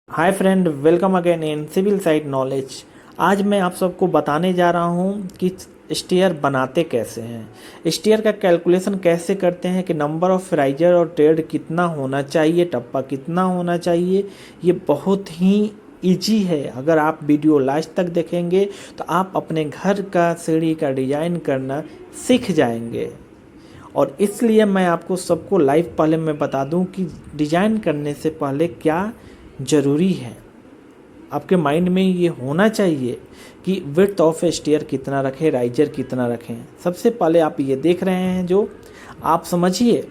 Hi friend, welcome again in civil site knowledge. आज मैं आप सबको बताने जा रहा हूँ कि स्टेयर बनाते कैसे हैं, स्टेयर का कैलकुलेशन कैसे करते हैं, कि नंबर ऑफ राइजर और ट्रेड कितना होना चाहिए, टप्पा कितना होना चाहिए। ये बहुत ही इजी है। अगर आप वीडियो लास्ट तक देखेंगे तो आप अपने घर का सीढ़ी का डिज़ाइन करना सीख जाएंगे। और इसलिए मैं आपको सबको लाइव पहले मैं बता दूं कि डिज़ाइन करने से पहले क्या ज़रूरी है। आपके माइंड में ये होना चाहिए कि विड्थ ऑफ स्टेयर कितना रखें, राइजर कितना रखें। सबसे पहले आप ये देख रहे हैं, जो आप समझिए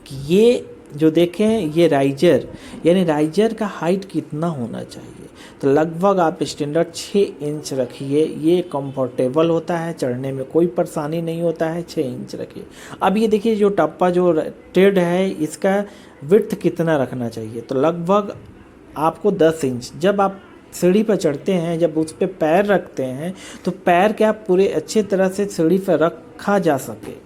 कि ये जो देखें ये राइजर, यानी राइजर का हाइट कितना होना चाहिए। तो लगभग आप स्टैंडर्ड 6 इंच रखिए, ये कंफर्टेबल होता है, चढ़ने में कोई परेशानी नहीं होता है। 6 इंच रखिए। अब ये देखिए जो टप्पा जो ट्रेड है इसका विड्थ कितना रखना चाहिए। तो लगभग आपको 10 इंच, जब आप सीढ़ी पर चढ़ते हैं, जब उस पर पैर रखते हैं तो पैर क्या पूरे अच्छे तरह से सीढ़ी पर रखा जा सके।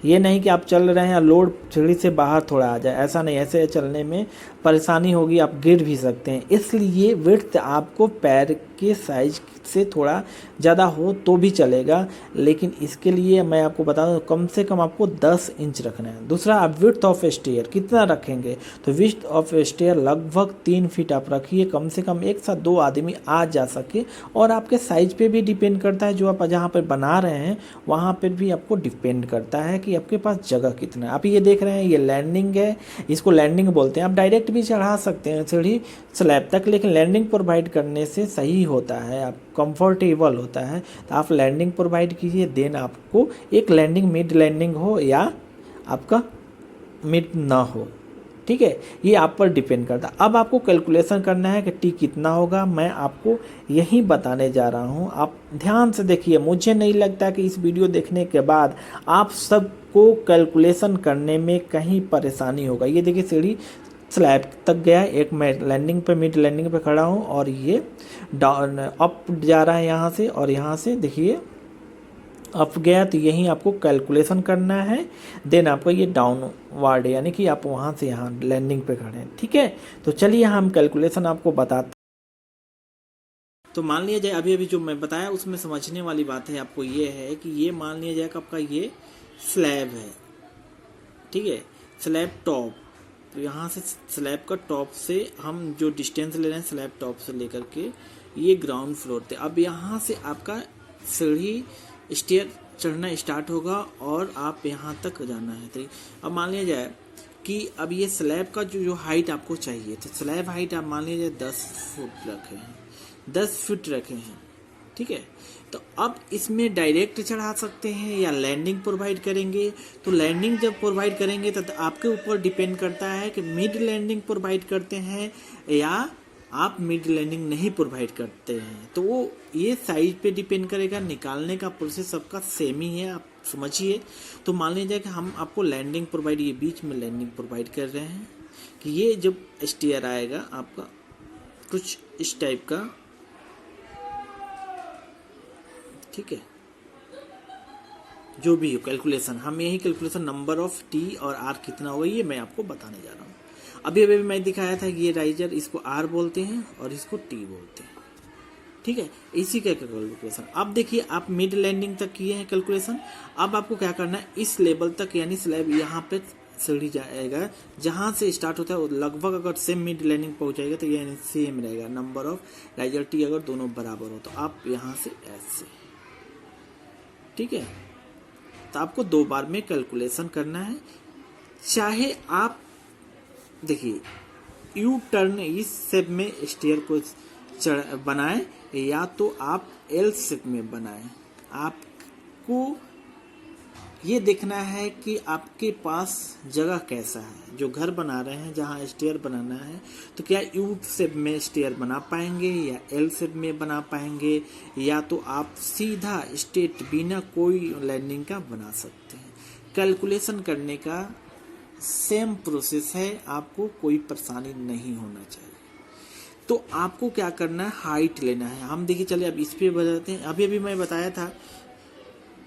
ये नहीं कि आप चल रहे हैं लोड सीढ़ी से बाहर थोड़ा आ जाए, ऐसा नहीं। ऐसे चलने में परेशानी होगी, आप गिर भी सकते हैं। इसलिए विड्थ आपको पैर के साइज से थोड़ा ज़्यादा हो तो भी चलेगा, लेकिन इसके लिए मैं आपको बता दूं कम से कम आपको 10 इंच रखना है। दूसरा, आप विड्थ ऑफ स्टेयर कितना रखेंगे। तो विड्थ ऑफ स्टेयर लगभग 3 फीट आप रखिए, कम से कम एक साथ 2 आदमी आ जा सके। और आपके साइज पे भी डिपेंड करता है, जो आप जहाँ पर बना रहे हैं वहाँ पर भी आपको डिपेंड करता है कि आपके पास जगह कितना है। आप ये देख रहे हैं ये लैंडिंग है, इसको लैंडिंग बोलते हैं। आप डायरेक्ट भी चढ़ा सकते हैं सीढ़ी स्लैब तक, लेकिन लैंडिंग प्रोवाइड करने से सही होता है, आप कंफर्टेबल होता है। तो आप लैंडिंग प्रोवाइड कीजिए, देन आपको एक लैंडिंग मिड लैंडिंग हो या आपका मिड ना हो, ठीक है, ये आप पर डिपेंड करता है। अब आपको कैलकुलेशन करना है कि टी कितना होगा, मैं आपको यही बताने जा रहा हूँ। आप ध्यान से देखिए, मुझे नहीं लगता कि इस वीडियो देखने के बाद आप सबको कैलकुलेशन करने में कहीं परेशानी होगा। ये देखिए सीढ़ी स्लैब तक गया है, एक मैं लैंडिंग पे मिड लैंडिंग पे खड़ा हूँ और ये डाउन अप जा रहा है यहाँ से, और यहाँ से देखिए अप गया। तो यही आपको कैलकुलेशन करना है। देन आपको ये डाउनवर्ड, यानी कि आप वहाँ से यहाँ लैंडिंग पे खड़े हैं, ठीक है। तो चलिए हम कैलकुलेशन आपको बताते। तो मान लिया जाए अभी अभी जो मैं बताया उसमें समझने वाली बात है आपको ये है कि ये मान लिया जाए कि आपका ये स्लैब है, ठीक है, स्लैब टॉप। तो यहाँ से स्लैब का टॉप से हम जो डिस्टेंस ले रहे हैं स्लैब टॉप से लेकर के ये ग्राउंड फ्लोर थे। अब यहाँ से आपका सीढ़ी स्टेयर चढ़ना स्टार्ट होगा और आप यहाँ तक जाना है। तो अब मान लिया जाए कि अब ये स्लैब का जो हाइट आपको चाहिए, तो स्लैब हाइट आप मान लीजिए 10 फुट रखे हैं, 10 फीट रखे हैं, ठीक है। तो अब इसमें डायरेक्ट चढ़ा सकते हैं या लैंडिंग प्रोवाइड करेंगे। तो लैंडिंग जब प्रोवाइड करेंगे तो आपके ऊपर डिपेंड करता है कि मिड लैंडिंग प्रोवाइड करते हैं या आप मिड लैंडिंग नहीं प्रोवाइड करते हैं। तो वो ये साइज पे डिपेंड करेगा, निकालने का प्रोसेस सबका सेम ही है, आप समझिए। तो मान लीजिए कि हम आपको लैंडिंग प्रोवाइड, ये बीच में लैंडिंग प्रोवाइड कर रहे हैं कि ये जब स्टेयर आएगा आपका कुछ इस टाइप का, ठीक है। जो भी हो कैलकुलेशन, हम यही कैलकुलेशन नंबर ऑफ टी और आर कितना होगा ये मैं आपको बताने जा रहा हूँ। अभी अभी मैं दिखाया था कि ये राइजर, इसको आर बोलते हैं और इसको टी बोलते हैं, ठीक है। इसी का कैलकुलेशन अब देखिए, आप मिड लैंडिंग तक किए हैं कैलकुलेशन। अब आपको क्या करना है, इस लेवल तक यानी स्लैब यहाँ पे सीढ़ी जाएगा, जहाँ से स्टार्ट होता है लगभग अगर सेम मिड लैंडिंग पहुँचाएगा तो यानी सेम रहेगा नंबर ऑफ राइजर टी, अगर दोनों बराबर हो तो आप यहाँ से ऐसे, ठीक है। तो आपको 2 बार में कैलकुलेशन करना है। चाहे आप देखिए यू टर्न इस शेप में स्टेयर को बनाएं या तो आप एल शेप में बनाएं। आपको ये देखना है कि आपके पास जगह कैसा है। जो घर बना रहे हैं जहाँ स्टेयर बनाना है, तो क्या यू शेप में स्टेयर बना पाएंगे या एल शेप में बना पाएंगे, या तो आप सीधा स्ट्रेट बिना कोई लैंडिंग का बना सकते हैं। कैलकुलेशन करने का सेम प्रोसेस है, आपको कोई परेशानी नहीं होना चाहिए। तो आपको क्या करना है, हाइट लेना है। हम देखिए चलिए अब इस पे बताते हैं। अभी अभी मैं बताया था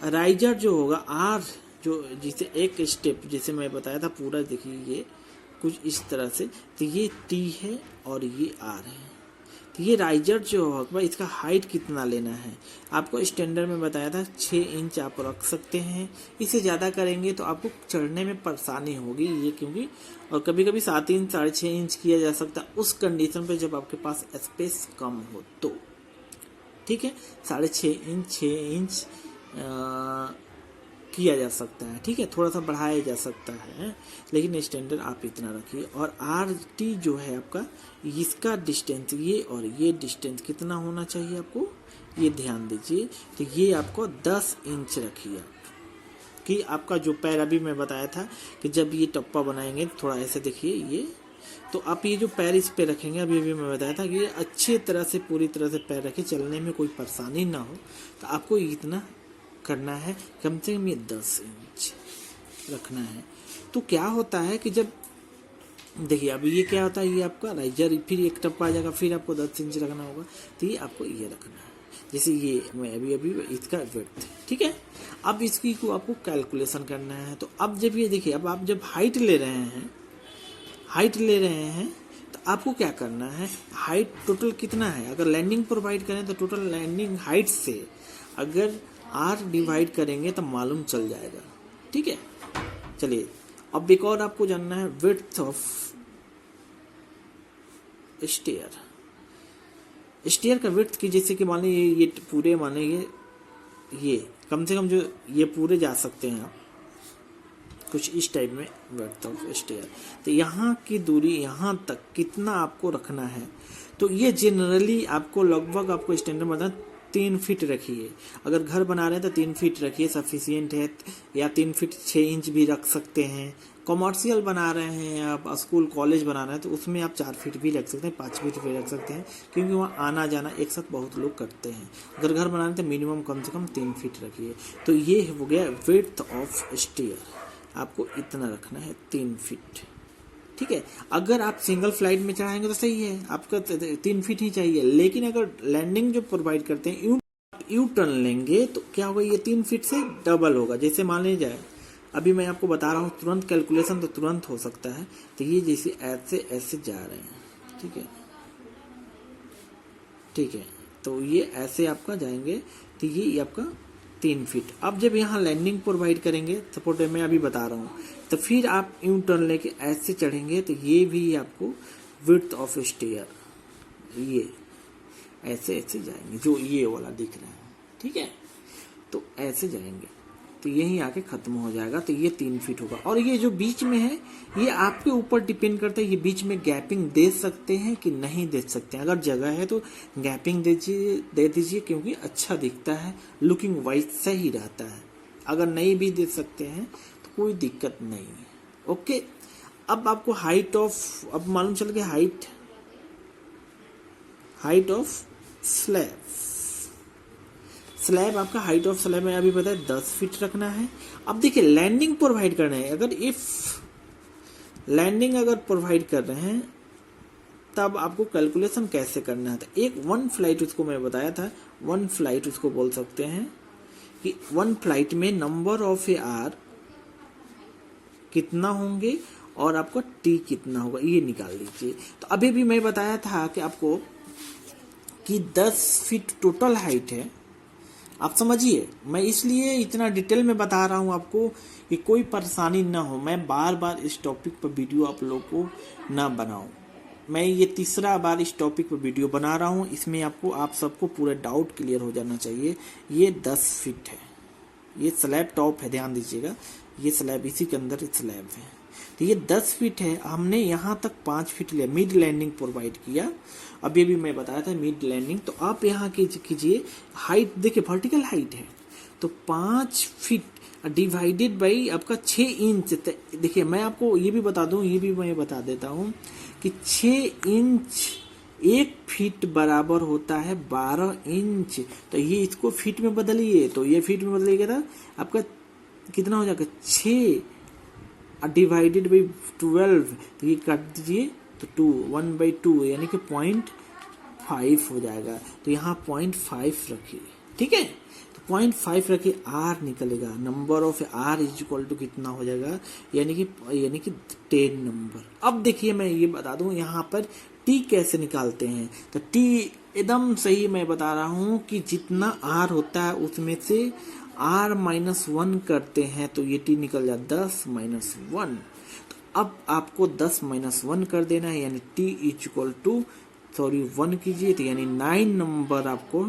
राइजर जो होगा आर, जो जिसे एक स्टेप जैसे मैं बताया था पूरा, देखिए ये कुछ इस तरह से। तो ये T है और ये R है। तो ये राइजर जो होगा इसका हाइट कितना लेना है, आपको स्टैंडर्ड में बताया था 6 इंच आप रख सकते हैं। इससे ज़्यादा करेंगे तो आपको चढ़ने में परेशानी होगी ये, क्योंकि और कभी कभी 7 इंच 6.5 इंच किया जा सकता है उस कंडीशन पे जब आपके पास स्पेस कम हो तो। ठीक है, 6.5 इंच 6 इंच किया जा सकता है। ठीक है, थोड़ा सा बढ़ाया जा सकता है, लेकिन स्टैंडर्ड आप इतना रखिए। और RT जो है आपका, इसका डिस्टेंस ये और ये डिस्टेंस कितना होना चाहिए आपको, ये ध्यान दीजिए। तो ये आपको 10 इंच रखिए आप, कि आपका जो पैर अभी मैं बताया था कि जब ये टप्पा बनाएंगे थोड़ा ऐसे देखिए ये, तो आप ये जो पैर इस पे रखेंगे, अभी मैं बताया था कि ये अच्छी तरह से पूरी तरह से पैर रखें, चलने में कोई परेशानी ना हो। तो आपको इतना करना है, कम से कम ये 10 इंच रखना है। तो क्या होता है कि जब देखिए अभी ये क्या होता है, ये आपका राइजर फिर एक टप्पा आ जाएगा, फिर आपको 10 इंच रखना होगा। तो ये आपको ये रखना है, जैसे ये मैं अभी इसका विड्थ। ठीक है, अब इसकी को आपको कैलकुलेशन करना है। तो अब जब ये देखिए, अब आप जब हाइट ले रहे हैं तो आपको क्या करना है, हाइट टोटल कितना है, अगर लैंडिंग प्रोवाइड करें तो टोटल लैंडिंग हाइट से अगर R डिवाइड करेंगे तो मालूम चल जाएगा। ठीक है, चलिए अब एक और आपको जानना है, विड्थ ऑफ स्टेयर का विड्थ की, जैसे कि मान लीजिए ये पूरे माने ये कम से कम जो ये पूरे जा सकते हैं आप, कुछ इस टाइप में विड्थ ऑफ स्टेयर। तो यहाँ की दूरी यहाँ तक कितना आपको रखना है, तो ये जनरली आपको लगभग आपको स्टैंडर्ड बता 3 फीट रखिए। अगर घर बना रहे हैं तो 3 फीट रखिए, सफिशियंट है। या 3 फीट 6 इंच भी रख सकते हैं। कॉमर्शियल बना रहे हैं आप, स्कूल कॉलेज बना रहे हैं तो उसमें आप 4 फीट भी रख सकते हैं, 5 फीट भी रख सकते हैं, क्योंकि वहाँ आना जाना एक साथ बहुत लोग करते हैं। अगर घर बना रहे हैं तो मिनिमम कम से कम 3 फीट रखिए। तो ये हो गया विड्थ ऑफ स्टेयर, आपको इतना रखना है 3 फीट। ठीक है, अगर आप सिंगल फ्लाइट में चढ़ाएंगे तो सही है, आपका 3 फीट ही चाहिए। लेकिन अगर लैंडिंग जो प्रोवाइड करते हैं यू टर्न लेंगे तो क्या होगा, ये 3 फीट से डबल होगा। जैसे मान लीजिए जाए, अभी मैं आपको बता रहा हूँ, तुरंत कैलकुलेशन तो तुरंत हो सकता है। तो ये जैसे ऐसे जा रहे हैं, ठीक है, तो ये ऐसे आपका जाएंगे, तो ये आपका 3 फीट। अब जब यहाँ लैंडिंग प्रोवाइड करेंगे, सपोर्ट मैं अभी बता रहा हूँ, तो फिर आप यू टर्न लेके ऐसे चढ़ेंगे, तो ये भी आपको विड्थ ऑफ स्टेयर, ये ऐसे जाएंगे, जो ये वाला दिख रहा है। ठीक है, तो ऐसे जाएंगे तो यही आके खत्म हो जाएगा। तो ये 3 फीट होगा। और ये जो बीच में है, ये आपके ऊपर डिपेंड करता है, ये बीच में गैपिंग दे सकते हैं कि नहीं दे सकते हैं। अगर जगह है तो गैपिंग दे दीजिए, क्योंकि अच्छा दिखता है, लुकिंग वाइज सही रहता है। अगर नहीं भी दे सकते हैं तो कोई दिक्कत नहीं है। ओके, अब आपको हाइट ऑफ, अब मालूम चल गया हाइट ऑफ स्लैब आपका हाइट ऑफ स्लैब में अभी पता है 10 फीट रखना है। अब देखिए लैंडिंग प्रोवाइड करना है, अगर इफ लैंडिंग अगर प्रोवाइड कर रहे हैं तब आपको कैलकुलेशन कैसे करना है। तो एक 1 फ्लाइट, उसको मैं बताया था 1 फ्लाइट उसको बोल सकते हैं कि 1 फ्लाइट में नंबर ऑफ आर कितना होंगे और आपका टी कितना होगा, ये निकाल लीजिए। तो अभी भी मैं बताया था कि आपको कि 10 फीट टोटल हाइट है। आप समझिए, मैं इसलिए इतना डिटेल में बता रहा हूँ आपको कि कोई परेशानी ना हो। मैं बार बार इस टॉपिक पर वीडियो आप लोग को ना बनाऊं। मैं ये 3रा बार इस टॉपिक पर वीडियो बना रहा हूँ। इसमें आपको आप सबको पूरा डाउट क्लियर हो जाना चाहिए। ये 10 फीट है, ये स्लैब टॉप है, ध्यान दीजिएगा, ये स्लैब इसी के अंदर स्लैब है। तो ये 10 फीट है, हमने यहाँ तक 5 फीट लिया, मिड लैंडिंग प्रोवाइड किया। अभी भी मैं बताया था मिड लैंडिंग। तो आप यहाँ कीजिए हाइट, देखिए वर्टिकल हाइट है तो 5 फीट डिवाइडेड बाई आपका 6 इंच। देखिए मैं आपको ये भी बता दूं, ये भी मैं बता देता हूँ कि 6 इंच 1 फीट बराबर होता है 12 इंच। तो ये इसको फीट में बदलिए, तो ये फीट में बदलिएगा तो आपका कितना हो जाएगा, 6 डिवाइडेड बाई 12, तो ये काट दीजिए तो 1/2 यानी कि 0.5 हो जाएगा। तो यहाँ 0.5 रखिए, ठीक है। तो 0.5 रखिए, आर निकलेगा, number of R is equal to कितना हो जाएगा, यानी कि 10 नंबर। अब देखिए मैं ये बता दूं यहाँ पर टी कैसे निकालते हैं। तो टी एकदम सही मैं बता रहा हूँ कि जितना आर होता है उसमें से r-1 करते हैं तो ये टी निकल जाए 10-1। तो अब आपको 10-1 कर देना है, यानी t इज इक्वल टू 1 कीजिए तो यानी 9 नंबर आपको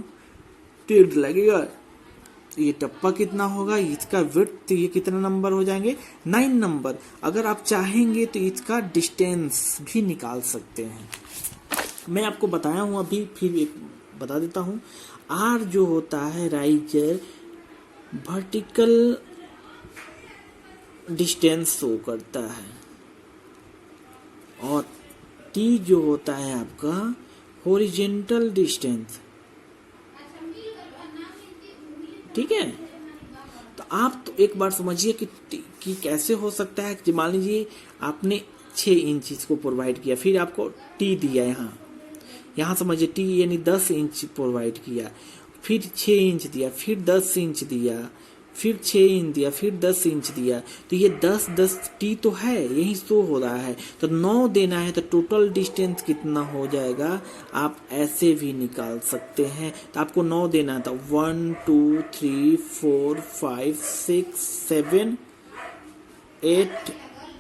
टेड लगेगा। ये टप्पा कितना होगा, इसका विड्थ ये कितना नंबर हो जाएंगे, 9 नंबर। अगर आप चाहेंगे तो इसका डिस्टेंस भी निकाल सकते हैं। मैं आपको बताया हूँ अभी, फिर एक बता देता हूँ। आर जो होता है राइजर वर्टिकल डिस्टेंस शो करता है, और टी जो होता है आपका हॉरिजॉन्टल डिस्टेंस, ठीक है। तो आप तो एक बार समझिए कि कैसे हो सकता है कि मान लीजिए आपने 6 इंच इसको प्रोवाइड किया, फिर आपको टी दिया, यहाँ समझिए टी यानी 10 इंच प्रोवाइड किया, फिर 6 इंच दिया, फिर 10 इंच दिया, फिर 6 इंच दिया, फिर 10 इंच दिया। तो ये 10 टी तो है, यही शो हो रहा है। तो 9 देना है, तो टोटल डिस्टेंस कितना हो जाएगा आप ऐसे भी निकाल सकते हैं। तो आपको 9 देना है, तो 1 2 3 4 5 6 7 8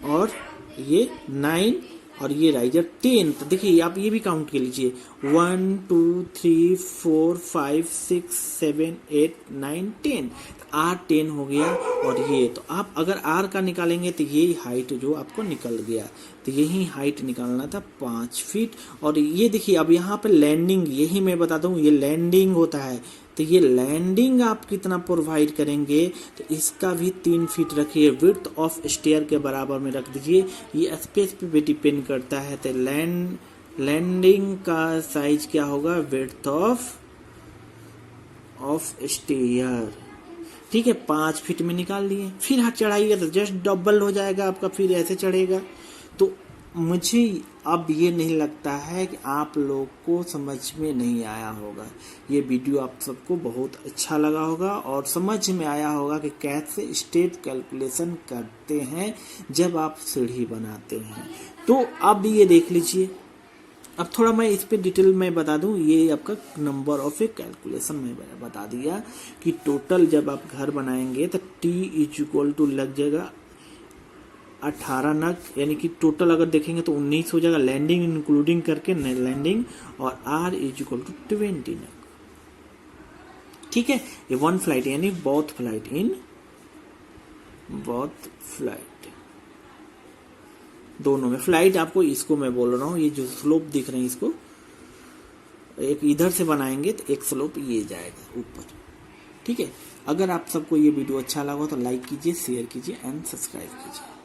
और ये 9 और ये राइजर 10। तो देखिए आप ये भी काउंट कर लीजिए, 1 2 3 4 5 6 7 8 9 10। आर 10 हो गया। और ये तो आप अगर आर का निकालेंगे तो ये हाइट जो आपको निकल गया, तो यही हाइट निकालना था 5 फीट। और ये देखिए अब यहाँ पे लैंडिंग, यही मैं बता दूं, ये लैंडिंग होता है। तो ये लैंडिंग आप कितना प्रोवाइड करेंगे, तो इसका भी 3 फीट रखिए, विड्थ ऑफ स्टेयर के बराबर में रख दीजिए। ये स्पेस पे भी डिपेंड करता है। तो लैंडिंग का साइज क्या होगा, विड्थ ऑफ स्टेयर, ठीक है, 5 फीट में निकाल लिए। फिर हाथ चढ़ाइएगा तो जस्ट डबल हो जाएगा आपका, फिर ऐसे चढ़ेगा। तो मुझे अब ये नहीं लगता है कि आप लोग को समझ में नहीं आया होगा। ये वीडियो आप सबको बहुत अच्छा लगा होगा और समझ में आया होगा कि कैसे स्टेप कैलकुलेशन करते हैं जब आप सीढ़ी बनाते हैं। तो अब ये देख लीजिए, अब थोड़ा मैं इस पे डिटेल में बता दूं। ये आपका नंबर ऑफ ए कैलकुलेशन में बता दिया कि टोटल जब आप घर बनाएंगे तो टी इज इक्वल टू लग जाएगा 18 नग, यानी कि टोटल अगर देखेंगे तो 19 हो जाएगा, लैंडिंग इंक्लूडिंग करके लैंडिंग। और आर इज इक्वल टू 20 नग, ठीक है। ये 1 फ्लाइट यानी बोथ फ्लाइट दोनों में फ्लाइट। आपको इसको मैं बोल रहा हूँ, ये जो स्लोप दिख रहे हैं इसको एक इधर से बनाएंगे तो एक स्लोप ये जाएगा ऊपर, ठीक है। अगर आप सबको ये वीडियो अच्छा लगा तो लाइक कीजिए, शेयर कीजिए एंड सब्सक्राइब कीजिए।